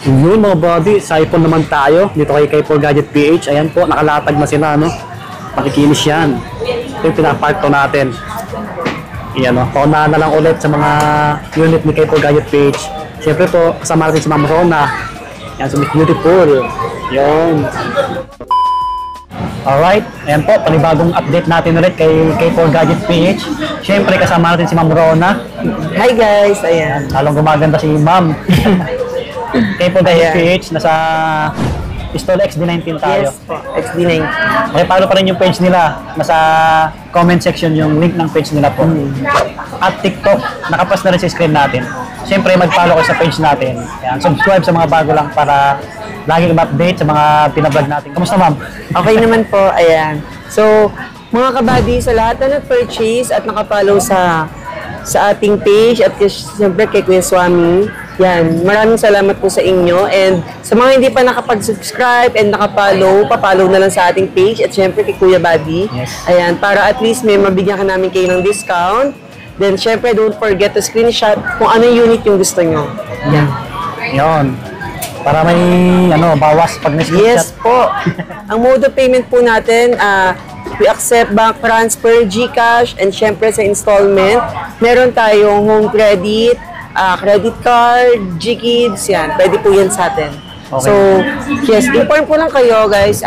Yun mga buddy, sa iPhone naman tayo. Dito kay K4 Gadget PH. Ayan po, nakalatag na sila, no? Makikinis yan. Ito yung pinaparto natin. Ayan, no? Paunahan na lang ulit sa mga unit ni K4 Gadget PH. Siyempre po, kasama natin si Ma'am Rona. Yan, so Miss Beautiful. Yun. Alright, ayan po, panibagong update natin ulit kay K4 Gadget PH. Siyempre, kasama natin si Ma'am Rona. Hi guys, ayan. Lalong gumaganda si Ma'am. K4 Gadget PH, nasa Pistol XD19 tayo. Yes po, XD19. Okay, follow pa rin yung page nila. Nasa comment section yung link ng page nila po. At TikTok, nakapost na rin sa screen natin. Siyempre, mag-follow ko sa page natin. Ayan, subscribe sa mga bago lang para lagi ma-update sa mga pinablog natin. Kamusta, Ma'am? Okay naman po, ayan. So, mga kabady, sa lahat na nag-purchase at nakapollow sa ating page at siyempre kay Kuya Swami, yan, maraming salamat po sa inyo. And sa mga hindi pa nakapag-subscribe and nakapollow, papollow na lang sa ating page at siyempre kay Kuya Buddy. Yes. Ayan, para at least may mabigyan ka namin kayo ng discount. Then siyempre don't forget to screenshot kung ano yung unit yung gusto nyo. Yan. Yun. Para may bawas pag na-screenshot. Yes po. Ang mode of payment po natin, we accept bank transfer, GCash, and syempre sa installment, meron tayong home credit, credit card, GKids, yan. Pwede po yan sa atin. Okay. So, yes, inform po lang kayo guys,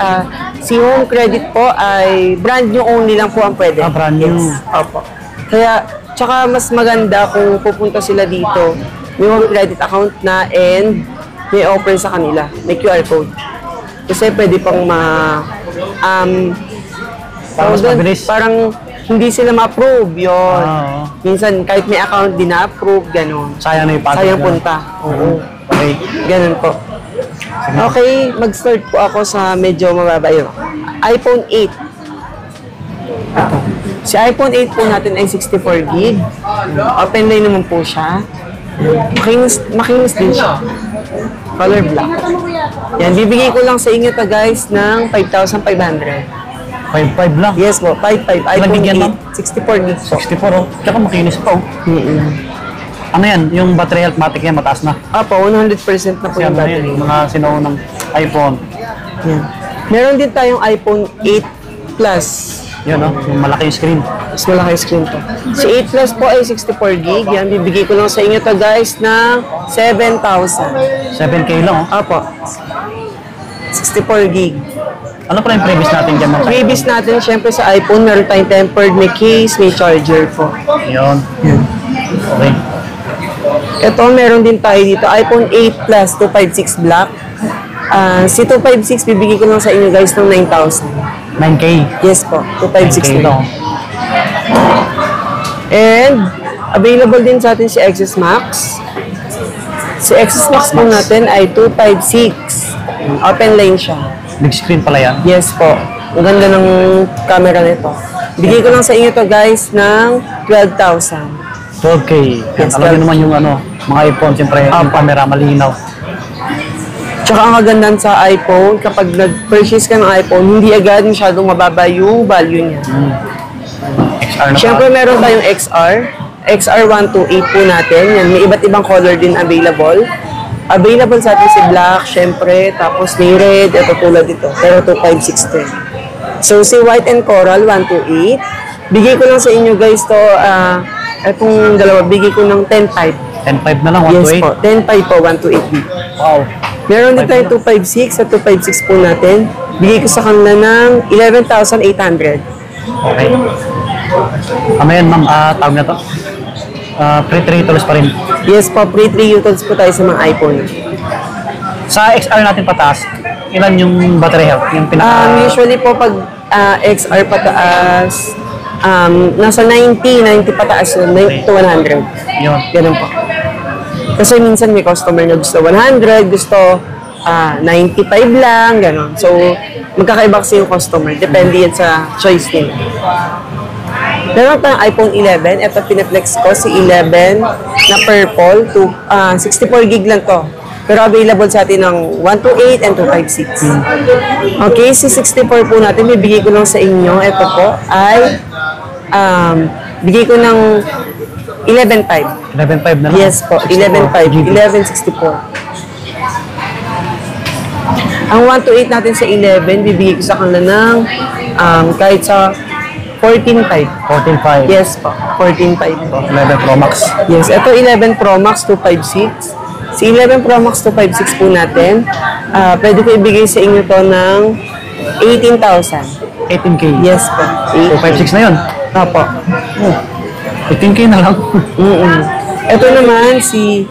si home credit po ay brand new only lang po ang pwede. Brand new. Yes. Opo. Kaya, tsaka mas maganda kung pupunta sila dito, may home credit account na and may offer sa kanila, may QR code. Kasi pwede pang parang hindi sila ma-approve yun. Minsan kahit may account din na-approve, gano'n. Sayang na yung pagod. Sayang punta. Oo. Okay. Ganun po. Okay, mag-start po ako sa medyo mababa yun. iPhone 8. Si iPhone 8 po natin ay 64 gig. Open line naman po siya. Makinis din siya. Color black. Yan, bibigay ko lang sa inyo to guys ng 5,500. 5.5 lang. Yes po, 5.5. iPhone 8, 64 gig. 64 oh. Tsaka makinis pa oh. Ano yan? Yung battery health matic yan, mataas na. Apo, 100% na po Kasi yung ano battery. yan, mga sinuunang iPhone. Yan. Meron din tayong iPhone 8 Plus. Yun oh, yung malaki yung screen. Mas malaki yung screen to. Si 8 Plus po ay 64 gig. Yan, bibigay ko lang sa inyo to guys ng 7,000. 7K lang oh. Apo. 64 gig. Ano pala yung previous natin dyan? Previous natin, syempre sa iPhone, meron tayong tempered, may case, may charger po. Yun. Okay. Ito, meron din tayo dito. iPhone 8 Plus 256 Black. Si 256, bibigay ko lang sa inyo guys ng 9,000. 9K. Yes po, 256 9K lang. And, available din sa atin si XS Max. Si XS Max po natin ay 256. Open line siya. Big screen pala yan. Yes po. Ang ganda ng camera nito. Bigay ko lang sa inyo to guys ng 12,000. 12K. Yes, Alam nyo naman yung mga iPhone, siyempre yung camera malinaw. Tsaka ang kagandahan sa iPhone, kapag nag-purchase ka ng iPhone, hindi agad masyadong mababa yung value niya. XR na Siyempre meron tayong XR. XR128 po natin. Yan, may iba't ibang color din available. Available sa atin si black, syempre, tapos may red, ito tulad dito, pero 25610. So, si white and coral, 128. Bigay ko lang sa inyo guys to, itong dalawa, bigay ko ng 10.5. 10.5 na lang, 128. Yes po, 10.5 po, 128. Wow. Meron din tayong 256 at 256 po natin. Bigay ko sa kanila ng 11,800. Okay. Ano yan, ma'am? Tawag na to? Free 3 tools pa rin. Yes po, free 3 utils po tayo sa mga iPhone. Sa XR natin pataas, ilan yung battery health? Yung Usually po pag XR pataas, nasa 90 pataas yun, 90 to 100. Yun. Ganun po. Kasi minsan may customer na gusto 100, gusto 95 lang, ganun. So, magkakaiba kasi yung customer. Depende yan sa choice nila. Meron tayong iPhone 11. Ito, pinaflex ko si 11 na purple. 64 gig lang to. Pero available sa atin ng 128 and 256. Okay, si 64 po natin, bibigay ko lang sa inyo. Ito po ay, bigay ko ng 11.5. 11.5 na lang? Yes po, 11.5. 1164. Ang 128 natin sa 11, bibigay ko sa kanila ng kahit sa 14.5. 14.5. Yes po, 14.5 po. 11 Pro Max. Yes, ito 11 Pro Max 256. Si 11 Pro Max 256 po natin, pwede ko ibigay sa inyo to ng 18,000. 18K. Yes po. 256 na yun. Opo. Oh, 18K na lang. Ito naman si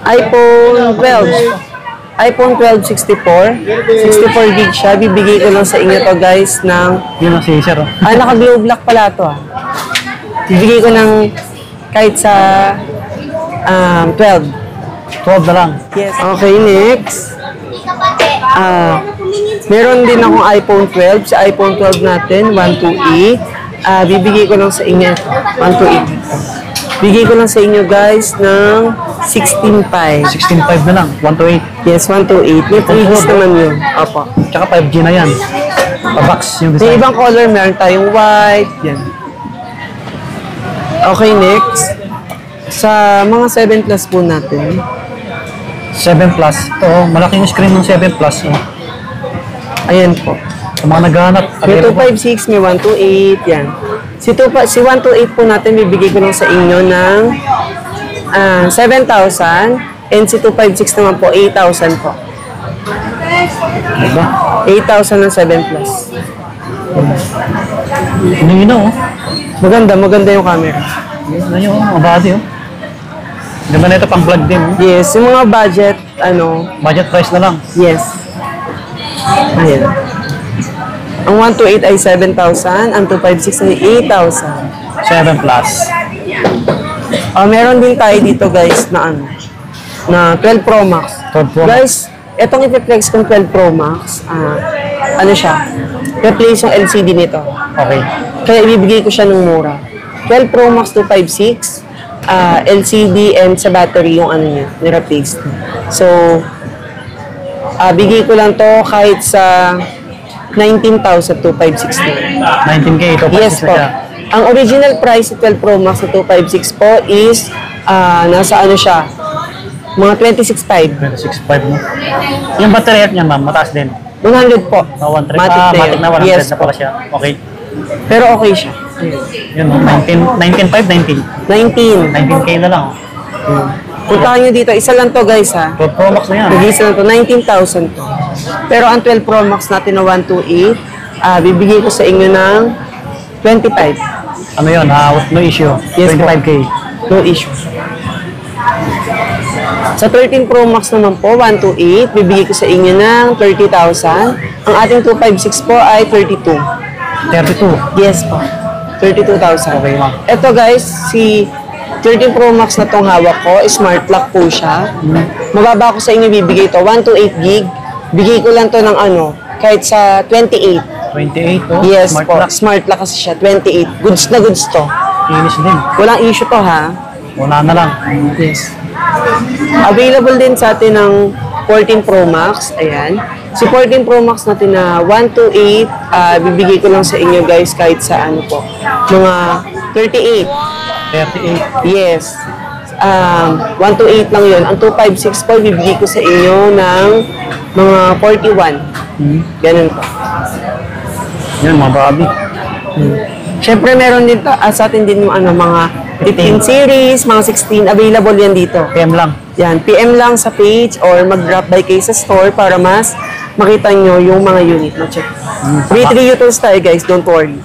iPhone 12. iPhone 12 64. 64 gig siya. Bibigay ko lang sa inyo to guys ng... Yun ang si Sir. Oh. Naka-glow black pala to Bibigay ko ng kahit sa 12. 12 na lang. Yes. Okay, next. Meron din akong iPhone 12. Sa iPhone 12 natin, 128. Bibigay ko lang sa inyo. 128. Bigay ko lang sa inyo guys ng 16.5. 16.5 na lang. 128. Yes, 128. May 3 gis naman yun. Opo. Tsaka 5G na yan. Pa-box yung May design. ibang color, meron tayong white. Yan. Okay, next. Sa mga 7 Plus po natin. 7 Plus. Ito, malaking screen ng 7 Plus. Oh. Ayan po. Sa mga naghahanap. May available. 256, may 128. Yan. Si 128 po natin, bibigay ko lang sa inyo ng 7,000. And si 256 naman po, 8,000 po. Diba? 8,000 ng 7 Plus. Hinihina oh. Maganda yung camera. Ano yun, mga body oh. Ganda na ito pang vlog din oh. Yes, yung mga budget, Budget price na lang. yes. Ayan. Ang 128 ay 7,000, ang 256 ay 8,000. 7 Plus. Meron din tayo dito guys na na 12 Pro Max. 12 Pro Max. Guys, etong i-flex kong 12 Pro Max, siya, replace yung LCD nito. Okay. Kaya ibibigay ko siya ng mura. 12 Pro Max 256, LCD and sa battery yung niya, ni-replace. So, bigay ko lang to kahit sa 19,256 na. 19K. Ito Yes po. Ang original price sa 12 Pro Max na 256 po is nasa siya, mga 26.5. 26.5 mo. Yung battery health niya ma'am, mataas din. 100 po. 100. Matic Matic na na yun. 100 Yes na po. pala siya. Okay. Pero okay siya. Yun oh, 19.5, 19. 19. 19K na lang. Puntahan nyo dito. Isa lang to guys 12 Pro Max na yan. Mag-isa lang to. 19,000 to. Pero ang 12 Pro Max natin na 128, bibigay ko sa inyo ng 25. Ano yun? No issue. Yes, 25K. No issue. Sa 13 Pro Max naman po, 128, bibigay ko sa inyo ng 30,000. Ang ating 256 po ay 32. 32. Yes po. 32,000. Okay, ma'am. Ito guys, si 13 Pro Max na tong hawak ko, smart lock po siya. Mababa ko sa inyo bibigay to, 128 gig. Bigay ko lang to ng kahit sa 28. 28 oh. Yes Smart po, lock. smart lock kasi siya, 28. Goods na goods to. Kinis din. Walang issue to ha. Wala na lang. Yes. Available din sa atin ng 14 Pro Max. Ayan. Si 14 Pro Max natin na 128, bibigay ko lang sa inyo guys kahit sa po. Mga 38. 38. Yes. 128 lang yun. Ang 256 po, bibigay ko sa inyo ng mga 41. Ganun po. Yan mga babi. Siyempre, meron din sa atin din yung mga 15 series, mga 16, available yan dito. PM lang. Yan, PM lang sa page or mag-drop by kayo sa store para mas makita nyo yung mga unit na check. May 3 utils tayo guys, don't worry.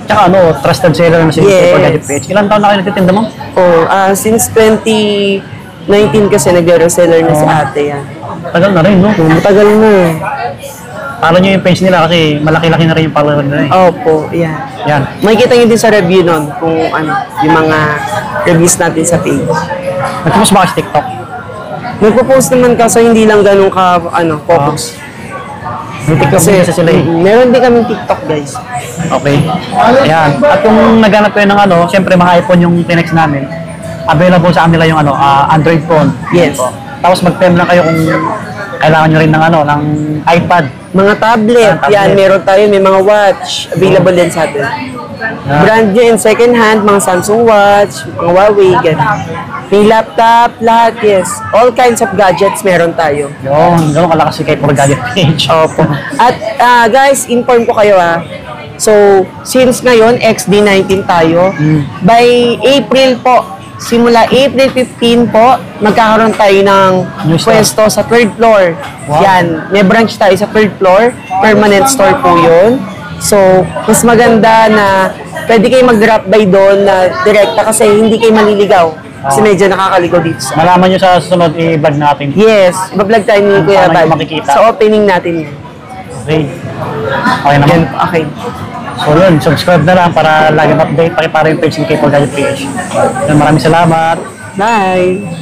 Tsaka trusted seller na si Yes. Gadget PH. Ilan taon na kayo nagtitinda mo? Since 2019 kasi nagre-reseller na si ate yan. Tagal na rin, no? Matagal na. Follow nyo yung page nila kasi malaki-laki na rin yung follower nila eh. Opo, yan. Yan. Makikita nyo din sa review nun kung yung mga reviews natin sa page. Nagpupost ba kasi TikTok? Nagpo-post naman kasi hindi lang ganun ka, focus. May TikTok din kasi sila eh. Meron din kaming TikTok guys. Okay. Ayan. At kung naghanap kayo ng siyempre mga iPhone yung tinext namin, available sa kanila yung Android phone. Yes. Tapos mag-PM lang kayo kung kailangan nyo rin ng ng iPad. Mga tablet, Tablet. yan, meron tayo, may mga watch, available din sa atin. Yeah. Brand new and second hand, mga Samsung watch, mga Huawei, ganun. May laptop, lahat, yes. All kinds of gadgets meron tayo. Yun, gano'n kalakas si Kay for Gadget PH. Opo. At guys, inform ko kayo So, since ngayon, XD19 tayo, by April po, simula April 15 po, magkakaroon tayo ng New store. pwesto sa third floor. Wow. Yan, may branch tayo sa third floor. Permanent store po yun. So, mas maganda na pwede kayo mag-drop by doon na direkta kasi hindi kayo maliligaw. Kasi medyo nakakaligaw dito sa... Malaman nyo sa susunod i-vlog natin. Yes, iba-vlog tayo ni Kuya Paano Bal. yung makikita? Sa opening natin yan. Okay. Okay naman. Yan, okay. So yun, subscribe na lang para laging update. Pakipara yung page ni Kay for Gadget PH. Yun, maraming salamat. Bye!